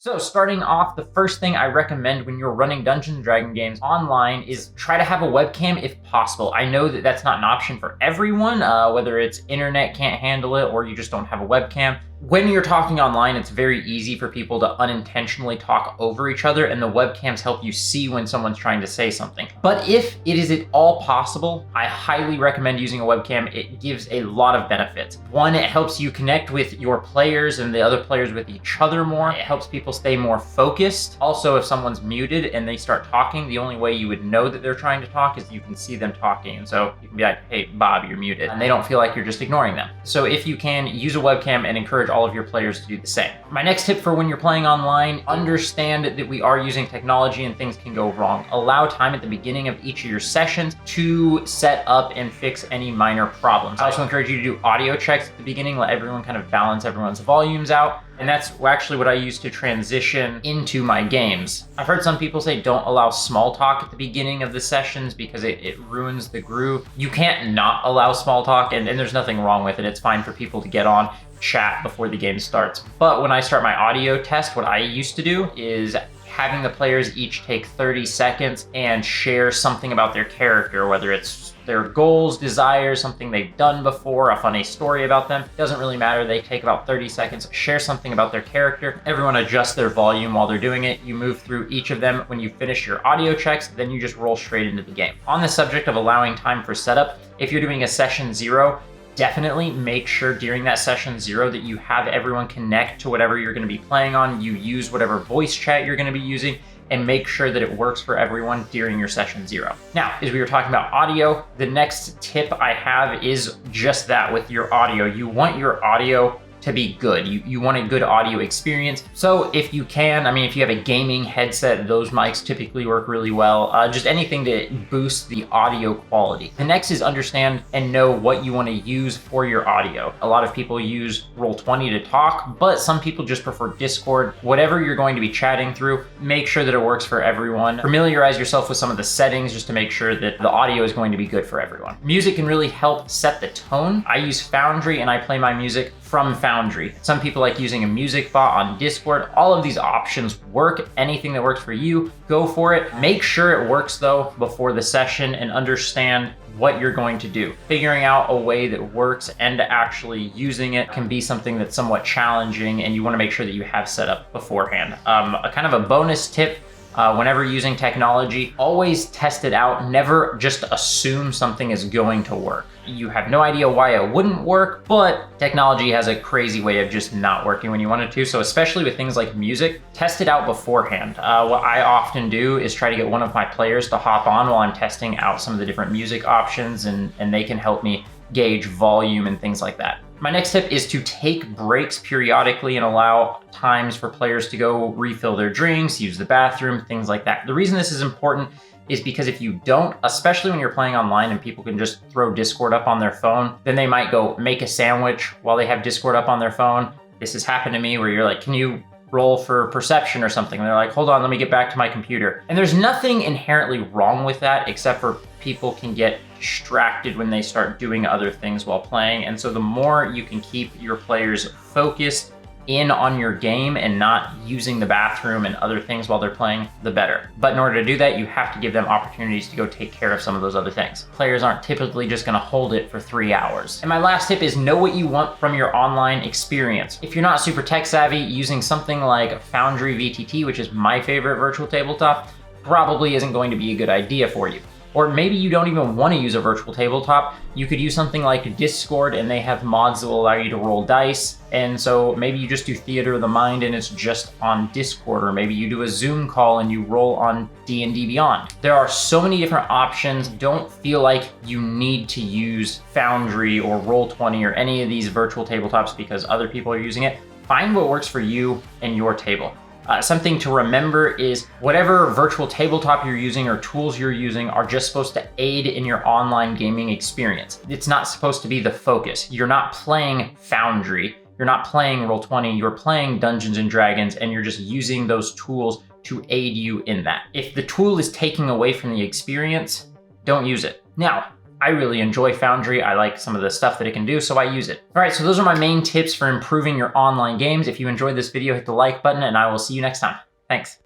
So starting off, the first thing I recommend when you're running Dungeons & Dragons games online is try to have a webcam if possible. I know that that's not an option for everyone, whether it's internet can't handle it or you just don't have a webcam. When you're talking online, it's very easy for people to unintentionally talk over each other, and the webcams help you see when someone's trying to say something. But if it is at all possible, I highly recommend using a webcam. It gives a lot of benefits. One, it helps you connect with your players and the other players with each other more. It helps people stay more focused. Also, if someone's muted and they start talking, the only way you would know that they're trying to talk is you can see them talking. And so you can be like, hey, Bob, you're muted. And they don't feel like you're just ignoring them. So if you can, use a webcam and encourage all of your players to do the same. My next tip for when you're playing online, understand that we are using technology and things can go wrong. Allow time at the beginning of each of your sessions to set up and fix any minor problems. I also encourage you to do audio checks at the beginning, let everyone kind of balance everyone's volumes out. And that's actually what I use to transition into my games. I've heard some people say don't allow small talk at the beginning of the sessions because it ruins the groove. You can't not allow small talk, and there's nothing wrong with it. It's fine for people to get on, chat before the game starts. But when I start my audio test, what I used to do is having the players each take 30 seconds and share something about their character, whether it's their goals, desires, something they've done before, a funny story about them. Doesn't really matter. They take about 30 seconds, share something about their character. Everyone adjusts their volume while they're doing it. You move through each of them. When you finish your audio checks, then you just roll straight into the game. On the subject of allowing time for setup, if you're doing a session 0, definitely make sure during that session 0 that you have everyone connect to whatever you're going to be playing on. You use whatever voice chat you're going to be using, and make sure that it works for everyone during your session 0. Now, as we were talking about audio, the next tip I have is just that with your audio. You want your audio to be good. You want a good audio experience. So if you can, if you have a gaming headset, those mics typically work really well. Just anything to boost the audio quality. The next is understand and know what you want to use for your audio. A lot of people use Roll20 to talk, but some people just prefer Discord. Whatever you're going to be chatting through, make sure that it works for everyone. Familiarize yourself with some of the settings just to make sure that the audio is going to be good for everyone. Music can really help set the tone. I use Foundry and I play my music from Foundry. Some people like using a music bot on Discord. All of these options work. Anything that works for you, go for it. Make sure it works though before the session and understand what you're going to do. Figuring out a way that works and actually using it can be something that's somewhat challenging, and you want to make sure that you have set up beforehand. A kind of a bonus tip, whenever using technology, always test it out. Never just assume something is going to work. You have no idea why it wouldn't work, but technology has a crazy way of just not working when you want it to. So especially with things like music, test it out beforehand. What I often do is try to get one of my players to hop on while I'm testing out some of the different music options, and they can help me gauge volume and things like that. My next tip is to take breaks periodically and allow times for players to go refill their drinks, use the bathroom, things like that. The reason this is important is because if you don't, especially when you're playing online and people can just throw Discord up on their phone, then they might go make a sandwich while they have Discord up on their phone. This has happened to me where you're like, can you roll for perception or something? And they're like, hold on, let me get back to my computer. And there's nothing inherently wrong with that, except for people can get distracted when they start doing other things while playing. And so the more you can keep your players focused in on your game and not using the bathroom and other things while they're playing, the better. But in order to do that, you have to give them opportunities to go take care of some of those other things. Players aren't typically just gonna hold it for 3 hours. And my last tip is know what you want from your online experience. If you're not super tech savvy, using something like Foundry VTT, which is my favorite virtual tabletop, probably isn't going to be a good idea for you. Or maybe you don't even want to use a virtual tabletop. You could use something like Discord, and they have mods that will allow you to roll dice. And so maybe you just do Theater of the Mind and it's just on Discord, or maybe you do a Zoom call and you roll on D&D Beyond. There are so many different options. Don't feel like you need to use Foundry or Roll20 or any of these virtual tabletops because other people are using it. Find what works for you and your table. Something to remember is whatever virtual tabletop you're using or tools you're using are just supposed to aid in your online gaming experience. It's not supposed to be the focus. You're not playing Foundry, you're not playing Roll20, you're playing Dungeons & Dragons, and you're just using those tools to aid you in that. If the tool is taking away from the experience, don't use it. Now, I really enjoy Foundry. I like some of the stuff that it can do, so I use it. All right, so those are my main tips for improving your online games. If you enjoyed this video, hit the like button, and I will see you next time. Thanks.